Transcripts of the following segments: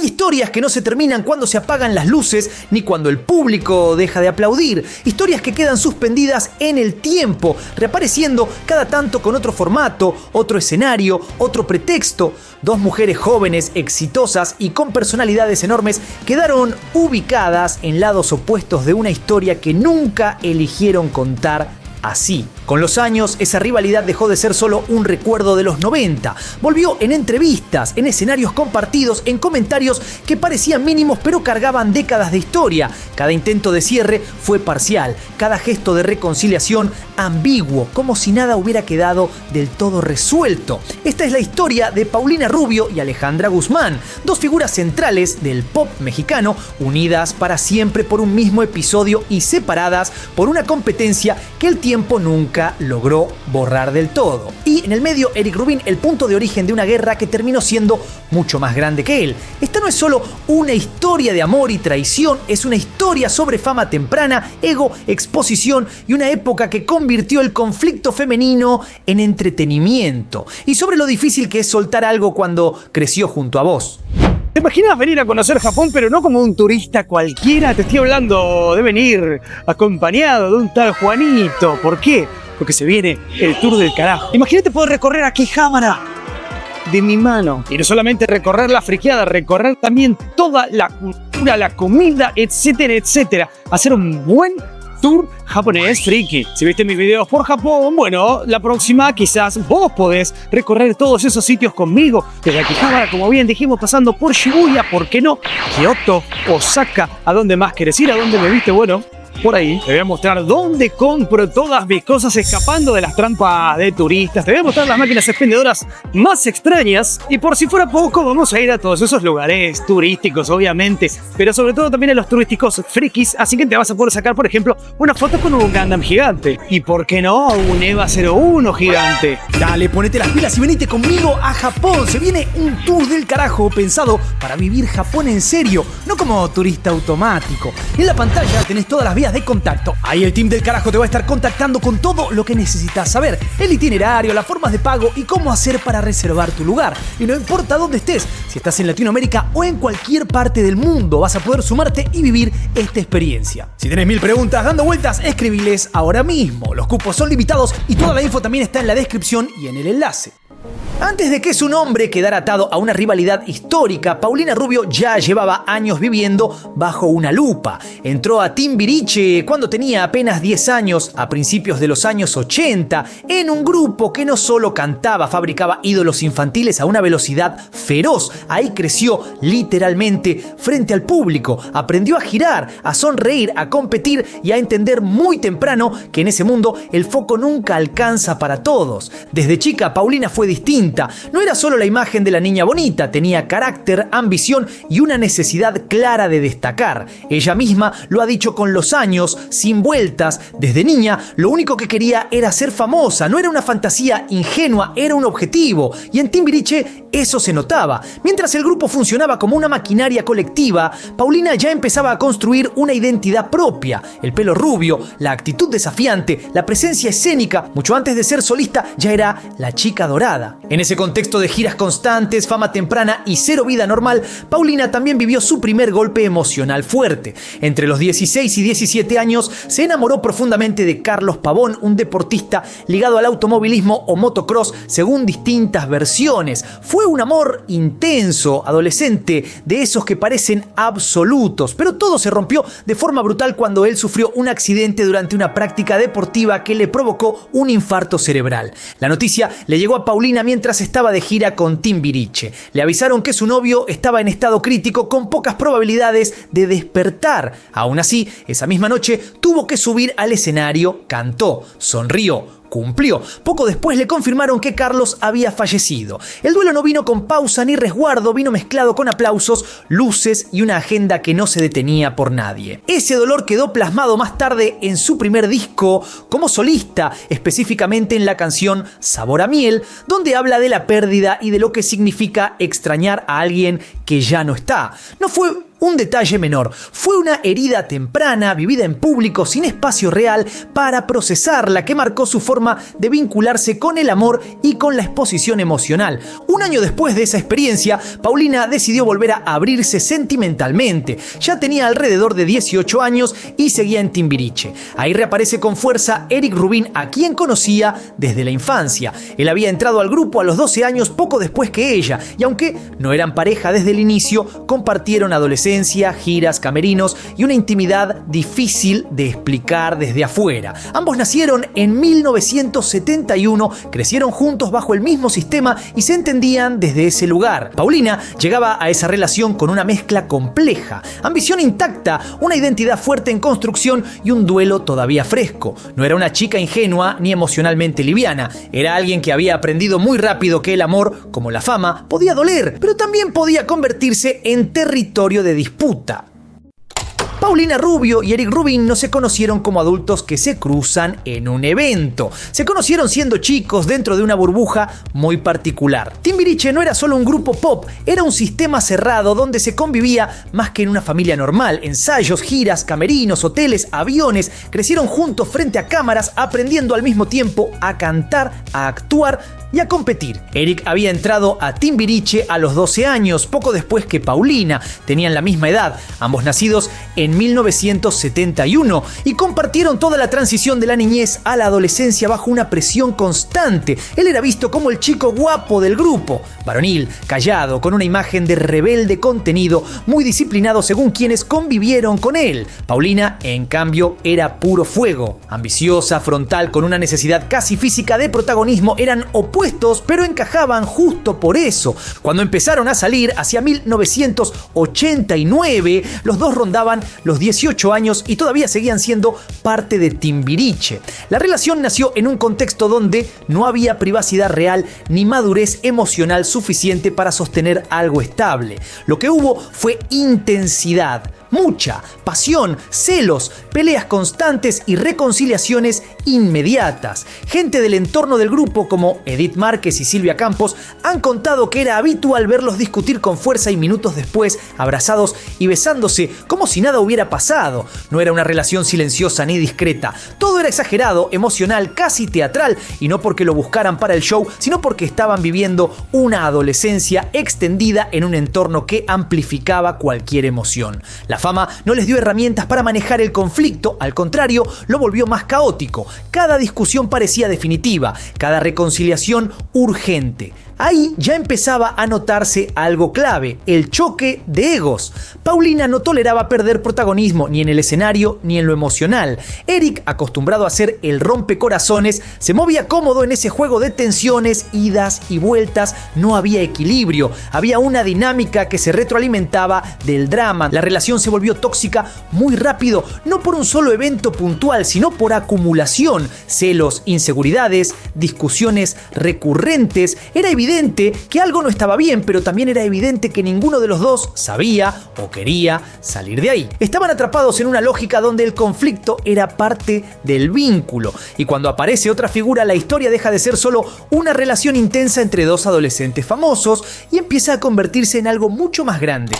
historias que no se terminan cuando se apagan las luces ni cuando el público deja de aplaudir. Historias que quedan suspendidas en el tiempo, reapareciendo cada tanto con otro formato, otro escenario, otro pretexto. Dos mujeres jóvenes, exitosas y con personalidades enormes quedaron ubicadas en lados opuestos de una historia que nunca eligieron contar así. Con los años, esa rivalidad dejó de ser solo un recuerdo de los 90. Volvió en entrevistas, en escenarios compartidos, en comentarios que parecían mínimos pero cargaban décadas de historia. Cada intento de cierre fue parcial, cada gesto de reconciliación ambiguo, como si nada hubiera quedado del todo resuelto. Esta es la historia de Paulina Rubio y Alejandra Guzmán, dos figuras centrales del pop mexicano, unidas para siempre por un mismo episodio y separadas por una competencia que el tiempo nunca logró borrar del todo. Y en el medio, Eric Rubin, el punto de origen de una guerra que terminó siendo mucho más grande que él. Esta no es solo una historia de amor y traición, es una historia sobre fama temprana, ego, exposición y una época que convirtió el conflicto femenino en entretenimiento. Y sobre lo difícil que es soltar algo cuando creció junto a vos. ¿Te imaginas venir a conocer Japón, pero no como un turista cualquiera? Te estoy hablando de venir acompañado de un tal Juanito. ¿Por qué? Porque se viene el tour del carajo. Imagínate poder recorrer Akihabara de mi mano. Y no solamente recorrer la friqueada, recorrer también toda la cultura, la comida, etcétera, etcétera. Hacer un buen tour japonés friki. Si viste mis videos por Japón, bueno, la próxima quizás vos podés recorrer todos esos sitios conmigo. Desde Akihabara, como bien dijimos, pasando por Shibuya, ¿por qué no? Kioto, Osaka, ¿a dónde más querés ir? ¿A dónde me viste? Bueno, por ahí te voy a mostrar dónde compro todas mis cosas escapando de las trampas de turistas. Te voy a mostrar las máquinas expendedoras más extrañas. Y por si fuera poco, vamos a ir a todos esos lugares turísticos, obviamente, pero sobre todo también a los turísticos frikis. Así que te vas a poder sacar, por ejemplo, una foto con un Gundam gigante. Y por qué no, un EVA 01 gigante. Dale, ponete las pilas y venite conmigo a Japón. Se viene un tour del carajo pensado para vivir Japón en serio, no como turista automático. En la pantalla tenés todas las vías de contacto. Ahí el team del carajo te va a estar contactando con todo lo que necesitas saber: el itinerario, las formas de pago y cómo hacer para reservar tu lugar. Y no importa dónde estés, si estás en Latinoamérica o en cualquier parte del mundo, vas a poder sumarte y vivir esta experiencia. Si tenés 1000 preguntas dando vueltas, escribiles ahora mismo. Los cupos son limitados y toda la info también está en la descripción y en el enlace. Antes de que su nombre quedara atado a una rivalidad histórica, Paulina Rubio ya llevaba años viviendo bajo una lupa. Entró a Timbiriche cuando tenía apenas 10 años, a principios de los años 80, en un grupo que no solo cantaba, fabricaba ídolos infantiles a una velocidad feroz. Ahí creció literalmente frente al público, aprendió a girar, a sonreír, a competir y a entender muy temprano que en ese mundo el foco nunca alcanza para todos. Desde chica, Paulina fue distinta. No era solo la imagen de la niña bonita, tenía carácter, ambición y una necesidad clara de destacar. Ella misma lo ha dicho con los años, sin vueltas. Desde niña, lo único que quería era ser famosa. No era una fantasía ingenua, era un objetivo. Y en Timbiriche eso se notaba. Mientras el grupo funcionaba como una maquinaria colectiva, Paulina ya empezaba a construir una identidad propia. El pelo rubio, la actitud desafiante, la presencia escénica. Mucho antes de ser solista, ya era la chica dorada. En ese contexto de giras constantes, fama temprana y cero vida normal, Paulina también vivió su primer golpe emocional fuerte. Entre los 16 y 17 años se enamoró profundamente de Carlos Pavón, un deportista ligado al automovilismo o motocross según distintas versiones. Fue un amor intenso, adolescente, de esos que parecen absolutos, pero todo se rompió de forma brutal cuando él sufrió un accidente durante una práctica deportiva que le provocó un infarto cerebral. La noticia le llegó a Paulina mientras estaba de gira con Timbiriche. Le avisaron que su novio estaba en estado crítico con pocas probabilidades de despertar. Aún así, esa misma noche tuvo que subir al escenario, cantó, sonrió, cumplió. Poco después le confirmaron que Carlos había fallecido. El duelo no vino con pausa ni resguardo, vino mezclado con aplausos, luces y una agenda que no se detenía por nadie. Ese dolor quedó plasmado más tarde en su primer disco como solista, específicamente en la canción Sabor a Miel, donde habla de la pérdida y de lo que significa extrañar a alguien que ya no está. No fue un detalle menor. Fue una herida temprana, vivida en público, sin espacio real para procesarla, que marcó su forma de vincularse con el amor y con la exposición emocional. Un año después de esa experiencia, Paulina decidió volver a abrirse sentimentalmente. Ya tenía alrededor de 18 años y seguía en Timbiriche. Ahí reaparece con fuerza Eric Rubin, a quien conocía desde la infancia. Él había entrado al grupo a los 12 años, poco después que ella, y aunque no eran pareja desde el inicio, compartieron adolescencia, giras, camerinos y una intimidad difícil de explicar desde afuera. Ambos nacieron en 1971, crecieron juntos bajo el mismo sistema y se entendían desde ese lugar. Paulina llegaba a esa relación con una mezcla compleja, ambición intacta, una identidad fuerte en construcción y un duelo todavía fresco. No era una chica ingenua ni emocionalmente liviana, era alguien que había aprendido muy rápido que el amor, como la fama, podía doler, pero también podía convertirse en territorio de disputa. Paulina Rubio y Eric Rubin no se conocieron como adultos que se cruzan en un evento. Se conocieron siendo chicos dentro de una burbuja muy particular. Timbiriche no era solo un grupo pop, era un sistema cerrado donde se convivía más que en una familia normal. Ensayos, giras, camerinos, hoteles, aviones. Crecieron juntos frente a cámaras, aprendiendo al mismo tiempo a cantar, a actuar y a competir. Eric había entrado a Timbiriche a los 12 años, poco después que Paulina. Tenían la misma edad, ambos nacidos en 1971, y compartieron toda la transición de la niñez a la adolescencia bajo una presión constante. Él era visto como el chico guapo del grupo, varonil, callado, con una imagen de rebelde contenido, muy disciplinado según quienes convivieron con él. Paulina, en cambio, era puro fuego, ambiciosa, frontal, con una necesidad casi física de protagonismo. Eran opuestos, pero encajaban justo por eso. Cuando empezaron a salir hacia 1989, los dos rondaban los 18 años y todavía seguían siendo parte de Timbiriche. La relación nació en un contexto donde no había privacidad real ni madurez emocional suficiente para sostener algo estable. Lo que hubo fue intensidad, mucha pasión, celos, peleas constantes y reconciliaciones inmediatas. Gente del entorno del grupo como Edith Márquez y Silvia Campos han contado que era habitual verlos discutir con fuerza y minutos después abrazados y besándose como si nada hubiera pasado. No era una relación silenciosa ni discreta. Todo era exagerado, emocional, casi teatral, y no porque lo buscaran para el show, sino porque estaban viviendo una adolescencia extendida en un entorno que amplificaba cualquier emoción. La fama no les dio herramientas para manejar el conflicto, al contrario, lo volvió más caótico. Cada discusión parecía definitiva, cada reconciliación urgente. Ahí ya empezaba a notarse algo clave, el choque de egos. Paulina no toleraba perder protagonismo ni en el escenario ni en lo emocional. Eric, acostumbrado a ser el rompecorazones, se movía cómodo en ese juego de tensiones, idas y vueltas. No había equilibrio, había una dinámica que se retroalimentaba del drama. La relación se volvió tóxica muy rápido, no por un solo evento puntual, sino por acumulación. Celos, inseguridades, discusiones recurrentes. Era evidente que algo no estaba bien, pero también era evidente que ninguno de los dos sabía o quería salir de ahí. Estaban atrapados en una lógica donde el conflicto era parte del vínculo, y cuando aparece otra figura, la historia deja de ser solo una relación intensa entre dos adolescentes famosos y empieza a convertirse en algo mucho más grande.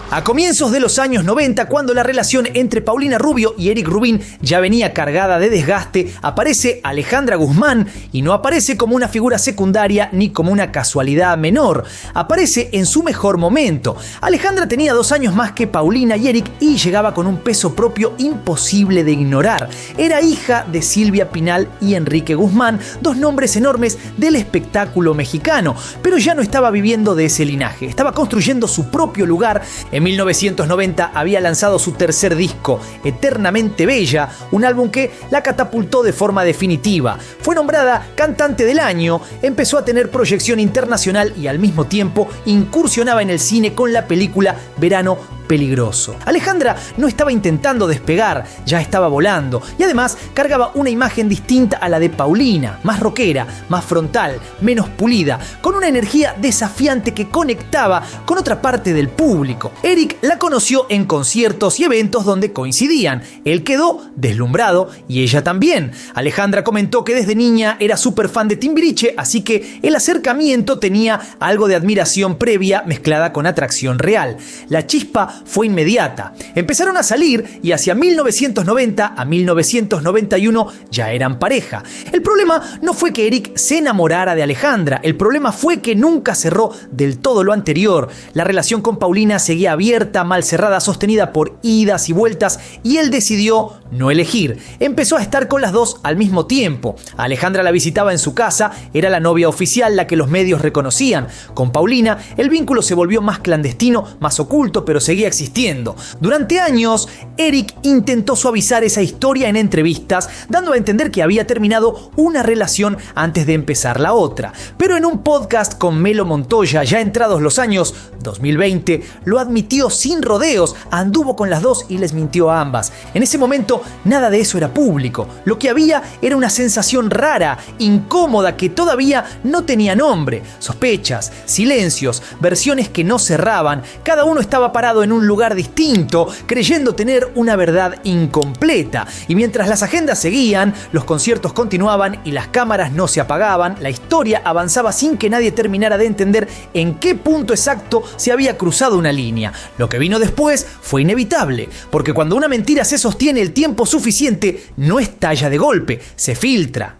A comienzos de los años 90, cuando la relación entre Paulina Rubio y Eric Rubin ya venía cargada de desgaste, aparece Alejandra Guzmán, y no aparece como una figura secundaria ni como una casualidad menor. Aparece en su mejor momento. Alejandra tenía 2 años más que Paulina y Eric y llegaba con un peso propio imposible de ignorar. Era hija de Silvia Pinal y Enrique Guzmán, 2 nombres enormes del espectáculo mexicano, pero ya no estaba viviendo de ese linaje, estaba construyendo su propio lugar. En 1990 había lanzado su tercer disco, Eternamente Bella, un álbum que la catapultó de forma definitiva. Fue nombrada Cantante del Año, empezó a tener proyección internacional y al mismo tiempo incursionaba en el cine con la película Verano Peligroso. Alejandra no estaba intentando despegar, ya estaba volando, y además cargaba una imagen distinta a la de Paulina, más rockera, más frontal, menos pulida, con una energía desafiante que conectaba con otra parte del público. Eric la conoció en conciertos y eventos donde coincidían. Él quedó deslumbrado y ella también. Alejandra comentó que desde niña era súper fan de Timbiriche, así que el acercamiento tenía algo de admiración previa mezclada con atracción real. La chispa química fue inmediata. Empezaron a salir y hacia 1990 a 1991 ya eran pareja. El problema no fue que Eric se enamorara de Alejandra, el problema fue que nunca cerró del todo lo anterior. La relación con Paulina seguía abierta, mal cerrada, sostenida por idas y vueltas, y él decidió no elegir. Empezó a estar con las dos al mismo tiempo. A Alejandra la visitaba en su casa, era la novia oficial, la que los medios reconocían. Con Paulina, el vínculo se volvió más clandestino, más oculto, pero seguía existiendo. Durante años, Eric intentó suavizar esa historia en entrevistas, dando a entender que había terminado una relación antes de empezar la otra. Pero en un podcast con Melo Montoya, ya entrados los años 2020, lo admitió sin rodeos, anduvo con las dos y les mintió a ambas. En ese momento, nada de eso era público. Lo que había era una sensación rara, incómoda, que todavía no tenía nombre. Sospechas, silencios, versiones que no cerraban. Cada uno estaba parado en un lugar distinto, creyendo tener una verdad incompleta. Y mientras las agendas seguían, los conciertos continuaban y las cámaras no se apagaban, la historia avanzaba sin que nadie terminara de entender en qué punto exacto se había cruzado una línea. Lo que vino después fue inevitable, porque cuando una mentira se sostiene el tiempo suficiente, no estalla de golpe, se filtra.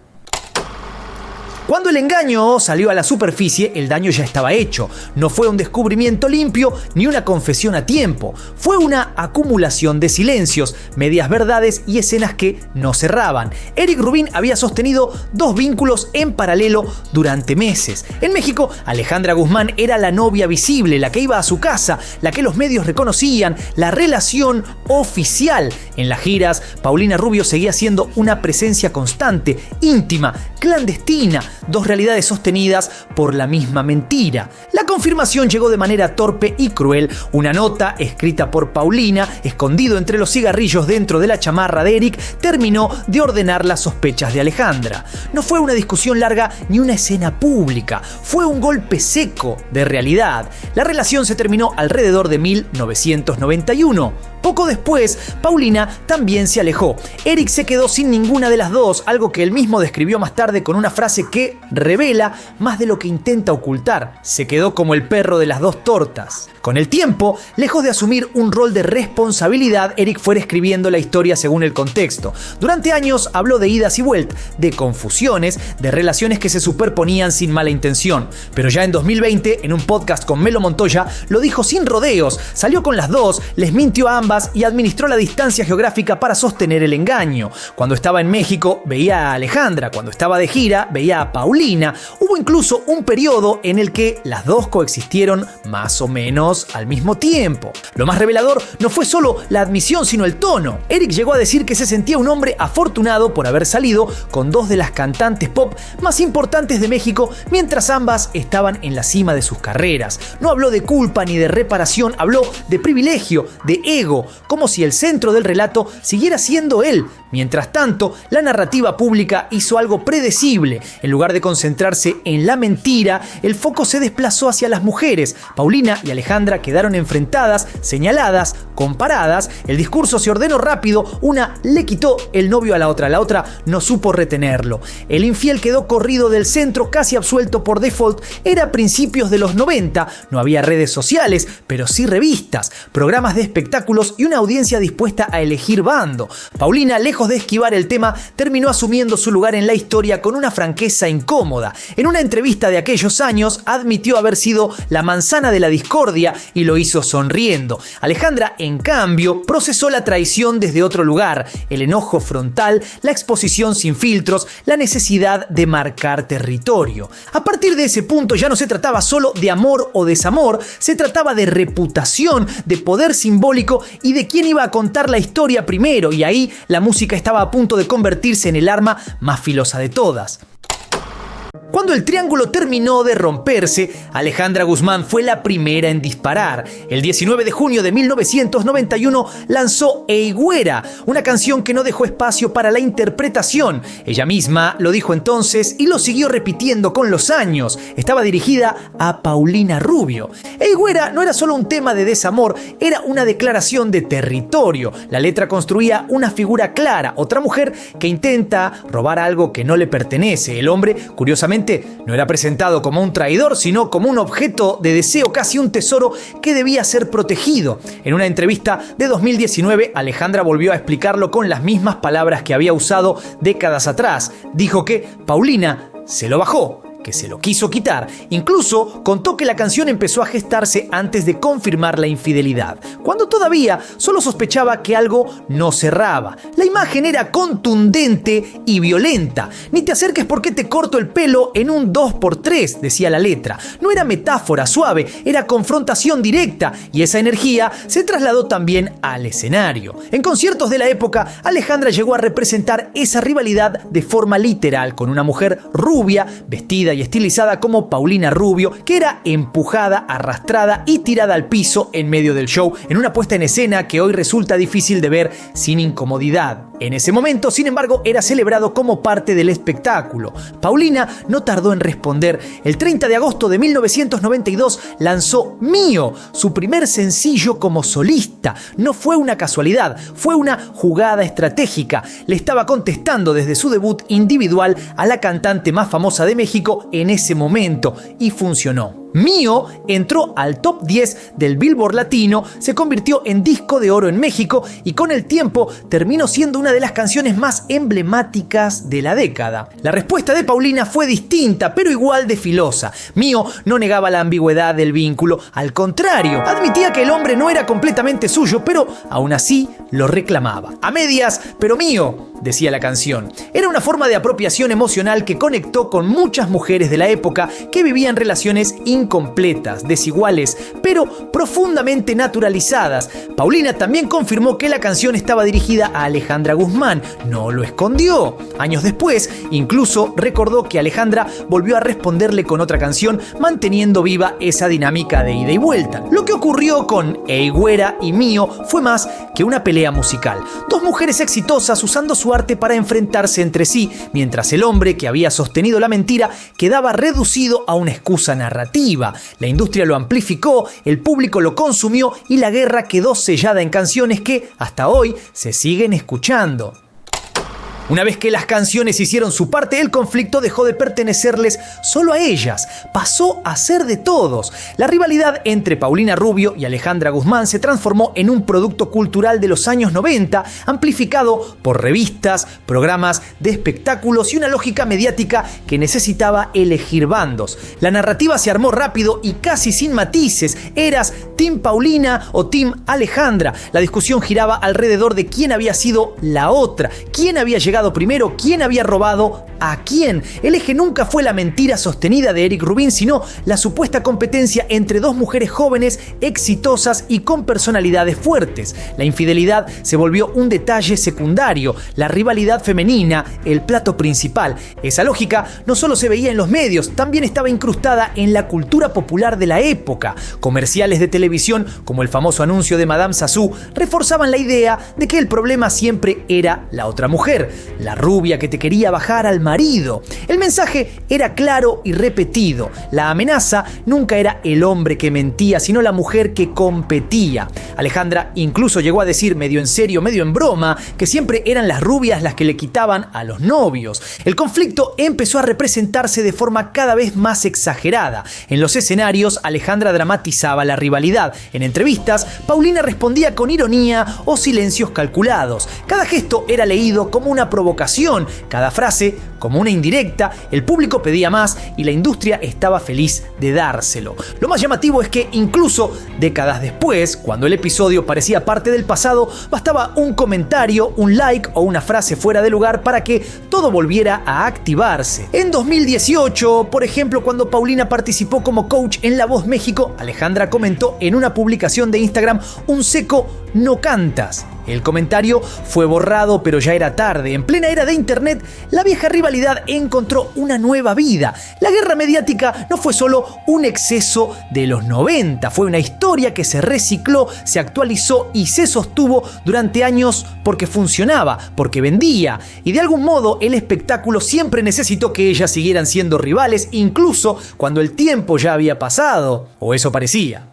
Cuando el engaño salió a la superficie, el daño ya estaba hecho. No fue un descubrimiento limpio ni una confesión a tiempo. Fue una acumulación de silencios, medias verdades y escenas que no cerraban. Eric Rubin había sostenido dos vínculos en paralelo durante meses. En México, Alejandra Guzmán era la novia visible, la que iba a su casa, la que los medios reconocían, la relación oficial. En las giras, Paulina Rubio seguía siendo una presencia constante, íntima, clandestina. Dos realidades sostenidas por la misma mentira. La confirmación llegó de manera torpe y cruel. Una nota escrita por Paulina, escondido entre los cigarrillos dentro de la chamarra de Eric, terminó de ordenar las sospechas de Alejandra. No fue una discusión larga ni una escena pública. Fue un golpe seco de realidad. La relación se terminó alrededor de 1991. Poco después, Paulina también se alejó. Eric se quedó sin ninguna de las dos, algo que él mismo describió más tarde con una frase que revela más de lo que intenta ocultar. Se quedó como el perro de las dos tortas. Con el tiempo, lejos de asumir un rol de responsabilidad, Eric fue escribiendo la historia según el contexto. Durante años habló de idas y vueltas, de confusiones, de relaciones que se superponían sin mala intención. Pero ya en 2020, en un podcast con Melo Montoya, lo dijo sin rodeos, salió con las dos, les mintió a ambas y administró la distancia geográfica para sostener el engaño. Cuando estaba en México, veía a Alejandra. Cuando estaba de gira, veía a Paulina. Hubo incluso un periodo en el que las dos coexistieron más o menos al mismo tiempo. Lo más revelador no fue solo la admisión, sino el tono. Eric llegó a decir que se sentía un hombre afortunado por haber salido con dos de las cantantes pop más importantes de México mientras ambas estaban en la cima de sus carreras. No habló de culpa ni de reparación, habló de privilegio, de ego, como si el centro del relato siguiera siendo él. Mientras tanto, la narrativa pública hizo algo predecible. En lugar de concentrarse en la mentira, el foco se desplazó hacia las mujeres. Paulina y Alejandra quedaron enfrentadas, señaladas, comparadas. El discurso se ordenó rápido. Una le quitó el novio a la otra no supo retenerlo. El infiel quedó corrido del centro, casi absuelto por default. Era principios de los 90. No había redes sociales, pero sí revistas, programas de espectáculos y una audiencia dispuesta a elegir bando. Paulina, lejos de esquivar el tema, terminó asumiendo su lugar en la historia con una franqueza incómoda. En una entrevista de aquellos años, admitió haber sido la manzana de la discordia y lo hizo sonriendo. Alejandra, en cambio, procesó la traición desde otro lugar, el enojo frontal, la exposición sin filtros, la necesidad de marcar territorio. A partir de ese punto ya no se trataba solo de amor o desamor, se trataba de reputación, de poder simbólico y de quién iba a contar la historia primero, y ahí la música estaba a punto de convertirse en el arma más filosa de todas. Cuando el triángulo terminó de romperse, Alejandra Guzmán fue la primera en disparar. El 19 de junio de 1991 lanzó Eiguera, una canción que no dejó espacio para la interpretación. Ella misma lo dijo entonces y lo siguió repitiendo con los años. Estaba dirigida a Paulina Rubio. Eiguera no era solo un tema de desamor, era una declaración de territorio. La letra construía una figura clara, otra mujer que intenta robar algo que no le pertenece. El hombre, curiosamente, curiosamente, no era presentado como un traidor, sino como un objeto de deseo, casi un tesoro que debía ser protegido. En una entrevista de 2019, Alejandra volvió a explicarlo con las mismas palabras que había usado décadas atrás. Dijo que Paulina se lo bajó, que se lo quiso quitar. Incluso contó que la canción empezó a gestarse antes de confirmar la infidelidad, cuando todavía solo sospechaba que algo no cerraba. La imagen era contundente y violenta. Ni te acerques porque te corto el pelo en un 2x3, decía la letra. No era metáfora suave, era confrontación directa, y esa energía se trasladó también al escenario. En conciertos de la época, Alejandra llegó a representar esa rivalidad de forma literal, con una mujer rubia, vestida y estilizada como Paulina Rubio, que era empujada, arrastrada y tirada al piso en medio del show, en una puesta en escena que hoy resulta difícil de ver sin incomodidad. En ese momento, sin embargo, era celebrado como parte del espectáculo. Paulina no tardó en responder. El 30 de agosto de 1992 lanzó Mío, su primer sencillo como solista. No fue una casualidad, fue una jugada estratégica. Le estaba contestando desde su debut individual a la cantante más famosa de México en ese momento, y funcionó. Mío entró al top 10 del Billboard Latino, se convirtió en disco de oro en México y con el tiempo terminó siendo una de las canciones más emblemáticas de la década. La respuesta de Paulina fue distinta, pero igual de filosa. Mío no negaba la ambigüedad del vínculo, al contrario, admitía que el hombre no era completamente suyo, pero aún así lo reclamaba. A medias, pero mío, decía la canción. Era una forma de apropiación emocional que conectó con muchas mujeres de la época que vivían relaciones incompletas, desiguales, pero profundamente naturalizadas. Paulina también confirmó que la canción estaba dirigida a Alejandra Guzmán, no lo escondió. Años después, incluso recordó que Alejandra volvió a responderle con otra canción, manteniendo viva esa dinámica de ida y vuelta. Lo que ocurrió con Ey Güera y Mío fue más que una pelea musical. Dos mujeres exitosas usando su arte para enfrentarse entre sí, mientras el hombre que había sostenido la mentira quedaba reducido a una excusa narrativa. La industria lo amplificó, el público lo consumió y la guerra quedó sellada en canciones que hasta hoy se siguen escuchando. Una vez que las canciones hicieron su parte, el conflicto dejó de pertenecerles solo a ellas, pasó a ser de todos. La rivalidad entre Paulina Rubio y Alejandra Guzmán se transformó en un producto cultural de los años 90, amplificado por revistas, programas de espectáculos y una lógica mediática que necesitaba elegir bandos. La narrativa se armó rápido y casi sin matices. ¿Eras Team Paulina o Team Alejandra? La discusión giraba alrededor de quién había sido la otra, quién había llegado primero, quién había robado a quién. El eje nunca fue la mentira sostenida de Eric Rubin, sino la supuesta competencia entre dos mujeres jóvenes, exitosas y con personalidades fuertes. La infidelidad se volvió un detalle secundario, la rivalidad femenina, el plato principal. Esa lógica no solo se veía en los medios, también estaba incrustada en la cultura popular de la época. Comerciales de televisión, como el famoso anuncio de Madame Sassou, reforzaban la idea de que el problema siempre era la otra mujer, la rubia que te quería bajar al marido. El mensaje era claro y repetido. La amenaza nunca era el hombre que mentía, sino la mujer que competía. Alejandra incluso llegó a decir, medio en serio, medio en broma, que siempre eran las rubias las que le quitaban a los novios. El conflicto empezó a representarse de forma cada vez más exagerada. En los escenarios, Alejandra dramatizaba la rivalidad. En entrevistas, Paulina respondía con ironía o silencios calculados. Cada gesto era leído como una provocación, cada frase como una indirecta. El público pedía más y la industria estaba feliz de dárselo. Lo más llamativo es que incluso décadas después, cuando el episodio parecía parte del pasado, bastaba un comentario, un like o una frase fuera de lugar para que todo volviera a activarse. En 2018, por ejemplo, cuando Paulina participó como coach en La Voz México, Alejandra comentó en una publicación de Instagram: un seco no cantas. El comentario fue borrado, pero ya era tarde. En plena era de internet, la vieja rivalidad encontró una nueva vida. La guerra mediática no fue solo un exceso de los 90, fue una historia que se recicló, se actualizó y se sostuvo durante años porque funcionaba, porque vendía. Y de algún modo el espectáculo siempre necesitó que ellas siguieran siendo rivales, incluso cuando el tiempo ya había pasado, o eso parecía.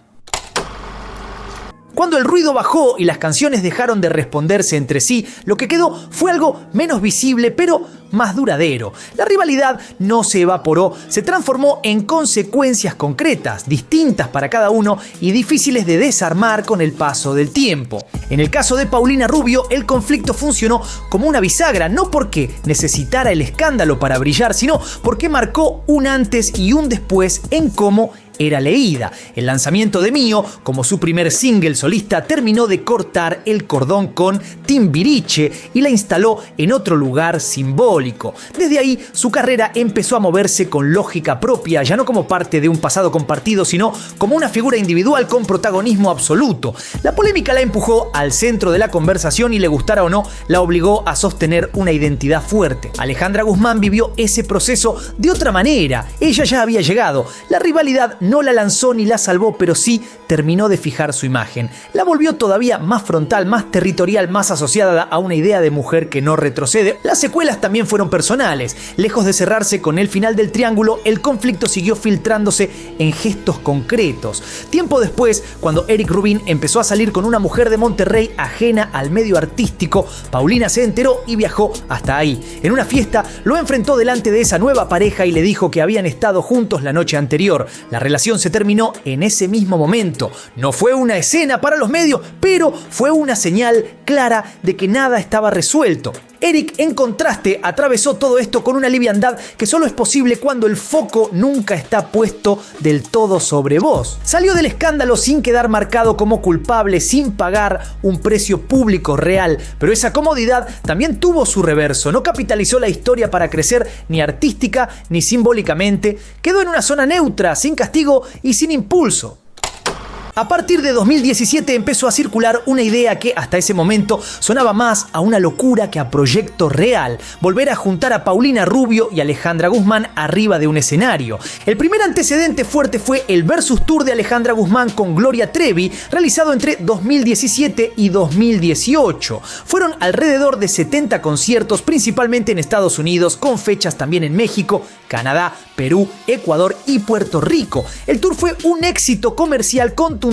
Cuando el ruido bajó y las canciones dejaron de responderse entre sí, lo que quedó fue algo menos visible, pero más duradero. La rivalidad no se evaporó, se transformó en consecuencias concretas, distintas para cada uno y difíciles de desarmar con el paso del tiempo. En el caso de Paulina Rubio, el conflicto funcionó como una bisagra, no porque necesitara el escándalo para brillar, sino porque marcó un antes y un después en cómo era leída. El lanzamiento de Mío, como su primer single solista, terminó de cortar el cordón con Timbiriche y la instaló en otro lugar simbólico. Desde ahí, su carrera empezó a moverse con lógica propia, ya no como parte de un pasado compartido, sino como una figura individual con protagonismo absoluto. La polémica la empujó al centro de la conversación y, le gustara o no, la obligó a sostener una identidad fuerte. Alejandra Guzmán vivió ese proceso de otra manera. Ella ya había llegado. La rivalidad no la lanzó ni la salvó, pero sí terminó de fijar su imagen. La volvió todavía más frontal, más territorial, más asociada a una idea de mujer que no retrocede. Las secuelas también fueron personales. Lejos de cerrarse con el final del triángulo, el conflicto siguió filtrándose en gestos concretos. Tiempo después, cuando Eric Rubin empezó a salir con una mujer de Monterrey ajena al medio artístico, Paulina se enteró y viajó hasta ahí. En una fiesta lo enfrentó delante de esa nueva pareja y le dijo que habían estado juntos la noche anterior. La relación se terminó en ese mismo momento. No fue una escena para los medios, pero fue una señal clara de que nada estaba resuelto. Eric, en contraste, atravesó todo esto con una liviandad que solo es posible cuando el foco nunca está puesto del todo sobre vos. Salió del escándalo sin quedar marcado como culpable, sin pagar un precio público real, pero esa comodidad también tuvo su reverso. No capitalizó la historia para crecer ni artística ni simbólicamente. Quedó en una zona neutra, sin castigo y sin impulso. A partir de 2017 empezó a circular una idea que hasta ese momento sonaba más a una locura que a proyecto real: volver a juntar a Paulina Rubio y Alejandra Guzmán arriba de un escenario. El primer antecedente fuerte fue el Versus Tour de Alejandra Guzmán con Gloria Trevi, realizado entre 2017 y 2018. Fueron alrededor de 70 conciertos, principalmente en Estados Unidos, con fechas también en México, Canadá, Perú, Ecuador y Puerto Rico. El tour fue un éxito comercial contundente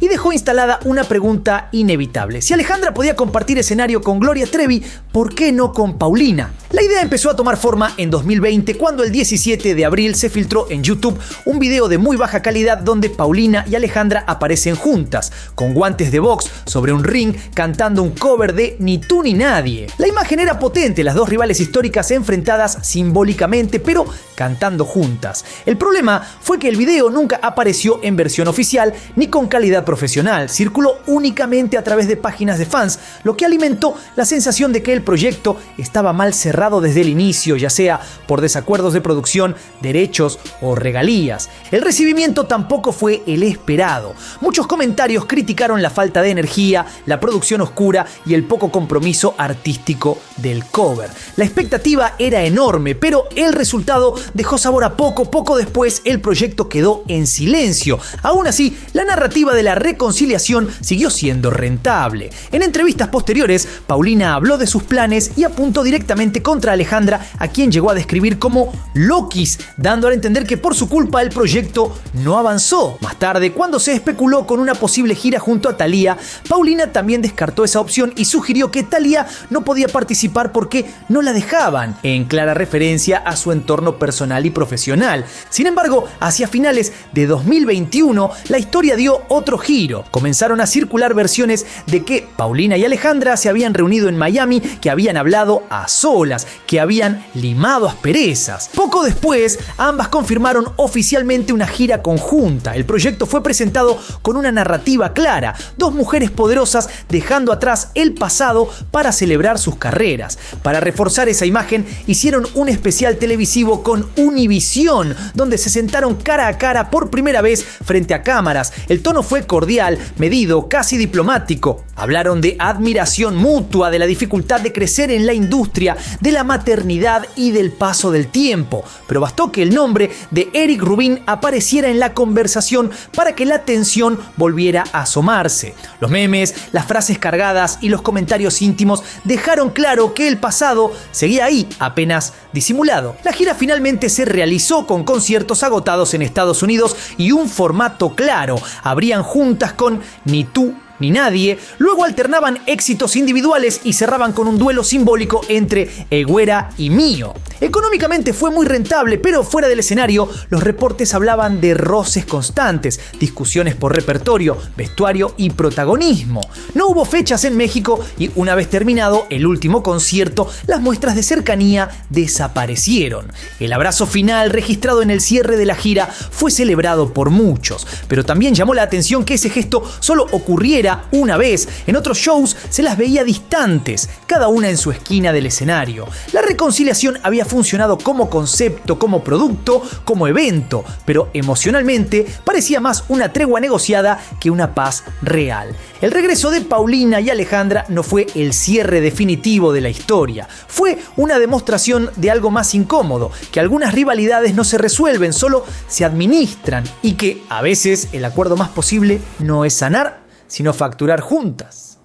y dejó instalada una pregunta inevitable: si Alejandra podía compartir escenario con Gloria Trevi, ¿por qué no con Paulina? La idea empezó a tomar forma en 2020, cuando el 17 de abril se filtró en YouTube un video de muy baja calidad donde Paulina y Alejandra aparecen juntas, con guantes de box sobre un ring, cantando un cover de Ni tú ni nadie. La imagen era potente, las dos rivales históricas enfrentadas simbólicamente, pero cantando juntas. El problema fue que el video nunca apareció en versión oficial ni con calidad profesional. Circuló únicamente a través de páginas de fans, lo que alimentó la sensación de que el proyecto estaba mal cerrado desde el inicio, ya sea por desacuerdos de producción, derechos o regalías. El recibimiento tampoco fue el esperado. Muchos comentarios criticaron la falta de energía, la producción oscura y el poco compromiso artístico del cover. La expectativa era enorme, pero el resultado dejó sabor a poco. Poco después, el proyecto quedó en silencio. Aún así, la narrativa de la reconciliación siguió siendo rentable. En entrevistas posteriores, Paulina habló de sus planes y apuntó directamente contra Alejandra, a quien llegó a describir como Lokis, dando a entender que por su culpa el proyecto no avanzó. Más tarde, cuando se especuló con una posible gira junto a Thalía, Paulina también descartó esa opción y sugirió que Thalía no podía participar porque no la dejaban, en clara referencia a su entorno personal y profesional. Sin embargo, hacia finales de 2021, la historia dio otro giro. Comenzaron a circular versiones de que Paulina y Alejandra se habían reunido en Miami, que habían hablado a solas, que habían limado asperezas. Poco después, ambas confirmaron oficialmente una gira conjunta. El proyecto fue presentado con una narrativa clara: dos mujeres poderosas dejando atrás el pasado para celebrar sus carreras. Para reforzar esa imagen, hicieron un especial televisivo con Univisión, donde se sentaron cara a cara por primera vez frente a cámaras. El tono fue cordial, medido, casi diplomático. Hablaron de admiración mutua, de la dificultad de crecer en la industria, de la maternidad y del paso del tiempo. Pero bastó que el nombre de Eric Rubin apareciera en la conversación para que la tensión volviera a asomarse. Los memes, las frases cargadas y los comentarios íntimos dejaron claro que el pasado seguía ahí, apenas disimulado. La gira finalmente se realizó con conciertos agotados en Estados Unidos y un formato claro. Abrían juntas con Ni tú ni nadie, luego alternaban éxitos individuales y cerraban con un duelo simbólico entre Eguera y Mío. Económicamente fue muy rentable, pero fuera del escenario los reportes hablaban de roces constantes, discusiones por repertorio, vestuario y protagonismo. No hubo fechas en México y una vez terminado el último concierto, las muestras de cercanía desaparecieron. El abrazo final registrado en el cierre de la gira fue celebrado por muchos, pero también llamó la atención que ese gesto solo ocurriera una vez. En otros shows se las veía distantes, cada una en su esquina del escenario. La reconciliación había funcionado como concepto, como producto, como evento, pero emocionalmente parecía más una tregua negociada que una paz real. El regreso de Paulina y Alejandra no fue el cierre definitivo de la historia, fue una demostración de algo más incómodo, que algunas rivalidades no se resuelven, solo se administran y que a veces el acuerdo más posible no es sanar, sino facturar juntas.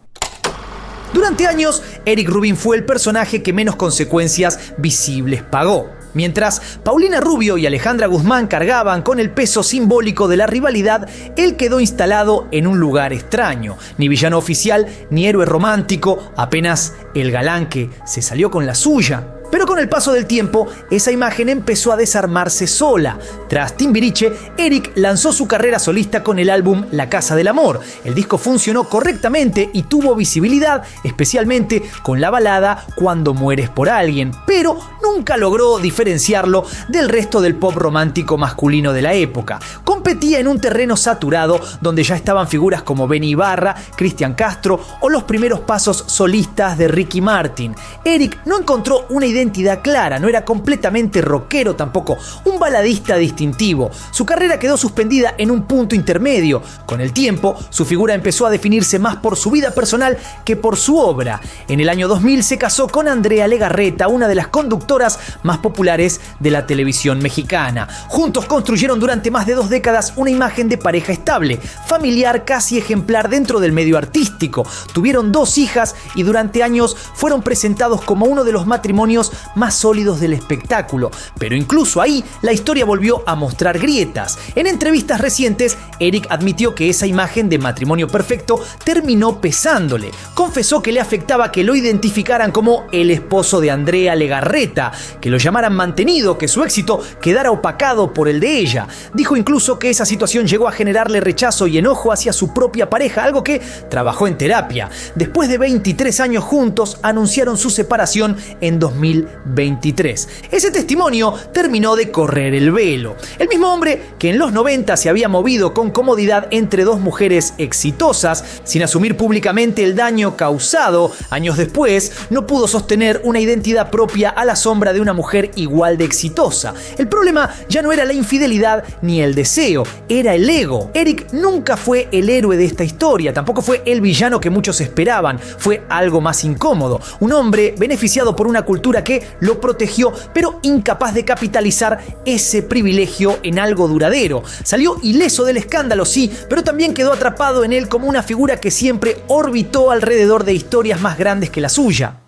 Durante años, Eric Rubin fue el personaje que menos consecuencias visibles pagó. Mientras Paulina Rubio y Alejandra Guzmán cargaban con el peso simbólico de la rivalidad, él quedó instalado en un lugar extraño. Ni villano oficial, ni héroe romántico, apenas el galán que se salió con la suya. Pero con el paso del tiempo, esa imagen empezó a desarmarse sola. Tras Timbiriche, Eric lanzó su carrera solista con el álbum La Casa del Amor. El disco funcionó correctamente y tuvo visibilidad, especialmente con la balada Cuando mueres por alguien, pero nunca logró diferenciarlo del resto del pop romántico masculino de la época. Competía en un terreno saturado donde ya estaban figuras como Benny Ibarra, Cristian Castro o los primeros pasos solistas de Ricky Martin. Eric no encontró una identidad clara, no era completamente rockero tampoco, un baladista distintivo. Su carrera quedó suspendida en un punto intermedio. Con el tiempo, su figura empezó a definirse más por su vida personal que por su obra. En el año 2000 se casó con Andrea Legarreta, una de las conductoras más populares de la televisión mexicana. Juntos construyeron durante más de 2 décadas una imagen de pareja estable, familiar, casi ejemplar dentro del medio artístico. Tuvieron 2 hijas y durante años fueron presentados como uno de los matrimonios más sólidos del espectáculo, pero incluso ahí la historia volvió a mostrar grietas. En entrevistas recientes, Eric admitió que esa imagen de matrimonio perfecto terminó pesándole. Confesó que le afectaba que lo identificaran como el esposo de Andrea Legarreta, que lo llamaran mantenido, que su éxito quedara opacado por el de ella. Dijo incluso que esa situación llegó a generarle rechazo y enojo hacia su propia pareja, algo que trabajó en terapia. Después de 23 años juntos, anunciaron su separación en 2023. Ese testimonio terminó de correr el velo. El mismo hombre que en los 90 se había movido con comodidad entre 2 mujeres exitosas, sin asumir públicamente el daño causado, años después no pudo sostener una identidad propia a la sombra de una mujer igual de exitosa. El problema ya no era la infidelidad ni el deseo, era el ego. Eric nunca fue el héroe de esta historia, tampoco fue el villano que muchos esperaban, fue algo más incómodo. Un hombre beneficiado por una cultura que lo protegió, pero incapaz de capitalizar ese privilegio en algo duradero. Salió ileso del escándalo, sí, pero también quedó atrapado en él como una figura que siempre orbitó alrededor de historias más grandes que la suya.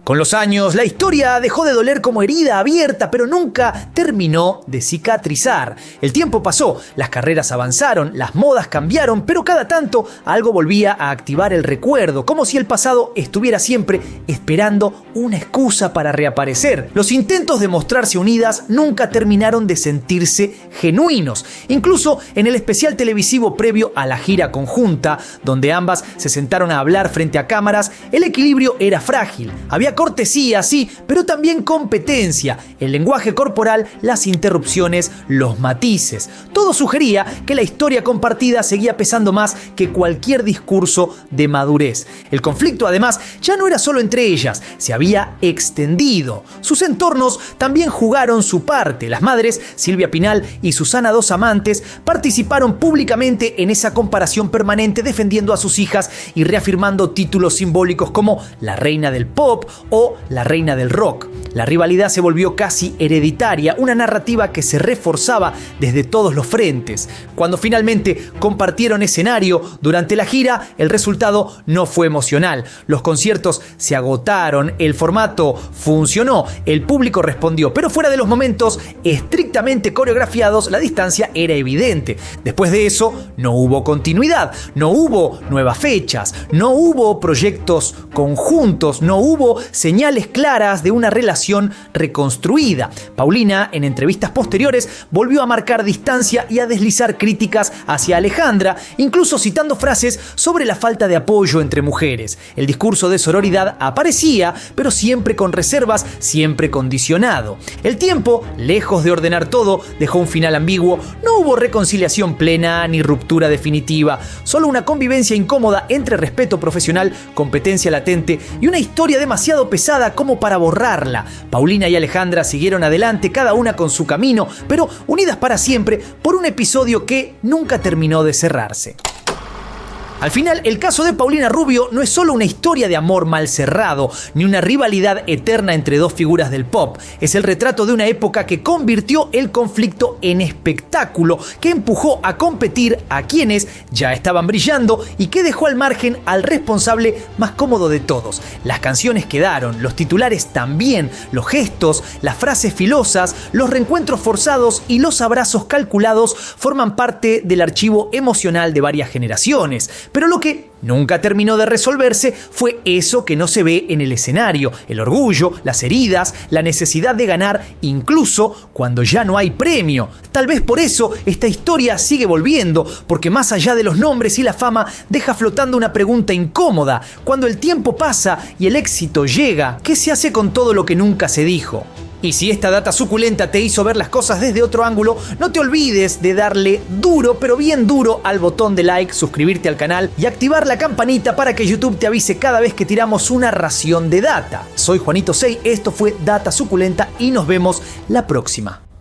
Con los años, la historia dejó de doler como herida abierta, pero nunca terminó de cicatrizar. El tiempo pasó, las carreras avanzaron, las modas cambiaron, pero cada tanto algo volvía a activar el recuerdo, como si el pasado estuviera siempre esperando una excusa para reaparecer. Los intentos de mostrarse unidas nunca terminaron de sentirse genuinos. Incluso en el especial televisivo previo a la gira conjunta, donde ambas se sentaron a hablar frente a cámaras, el equilibrio era frágil. Había cortesía, sí, pero también competencia. El lenguaje corporal, las interrupciones, los matices. Todo sugería que la historia compartida seguía pesando más que cualquier discurso de madurez. El conflicto, además, ya no era solo entre ellas, se había extendido. Sus entornos también jugaron su parte. Las madres, Silvia Pinal y Susana Dos Amantes, participaron públicamente en esa comparación permanente, defendiendo a sus hijas y reafirmando títulos simbólicos como la reina del pop o la reina del rock. La rivalidad se volvió casi hereditaria, una narrativa que se reforzaba desde todos los frentes. Cuando finalmente compartieron escenario durante la gira, el resultado no fue emocional. Los conciertos se agotaron, el formato funcionó, el público respondió, pero fuera de los momentos estrictamente coreografiados, la distancia era evidente. Después de eso, no hubo continuidad, no hubo nuevas fechas, no hubo proyectos conjuntos, no hubo señales claras de una relación reconstruida. Paulina, en entrevistas posteriores, volvió a marcar distancia y a deslizar críticas hacia Alejandra, incluso citando frases sobre la falta de apoyo entre mujeres. El discurso de sororidad aparecía, pero siempre con reservas, siempre condicionado. El tiempo, lejos de ordenar todo, dejó un final ambiguo. No hubo reconciliación plena ni ruptura definitiva, solo una convivencia incómoda entre respeto profesional, competencia latente y una historia demasiado pesada como para borrarla. Paulina y Alejandra siguieron adelante, cada una con su camino, pero unidas para siempre por un episodio que nunca terminó de cerrarse. Al final, el caso de Paulina Rubio no es solo una historia de amor mal cerrado, ni una rivalidad eterna entre dos figuras del pop. Es el retrato de una época que convirtió el conflicto en espectáculo, que empujó a competir a quienes ya estaban brillando y que dejó al margen al responsable más cómodo de todos. Las canciones quedaron, los titulares también, los gestos, las frases filosas, los reencuentros forzados y los abrazos calculados forman parte del archivo emocional de varias generaciones. Pero lo que nunca terminó de resolverse fue eso que no se ve en el escenario: el orgullo, las heridas, la necesidad de ganar incluso cuando ya no hay premio. Tal vez por eso esta historia sigue volviendo, porque más allá de los nombres y la fama deja flotando una pregunta incómoda. Cuando el tiempo pasa y el éxito llega, ¿qué se hace con todo lo que nunca se dijo? Y si esta data suculenta te hizo ver las cosas desde otro ángulo, no te olvides de darle duro, pero bien duro, al botón de like, suscribirte al canal y activar la campanita para que YouTube te avise cada vez que tiramos una ración de data. Soy Juanito Sei, esto fue Data Suculenta y nos vemos la próxima.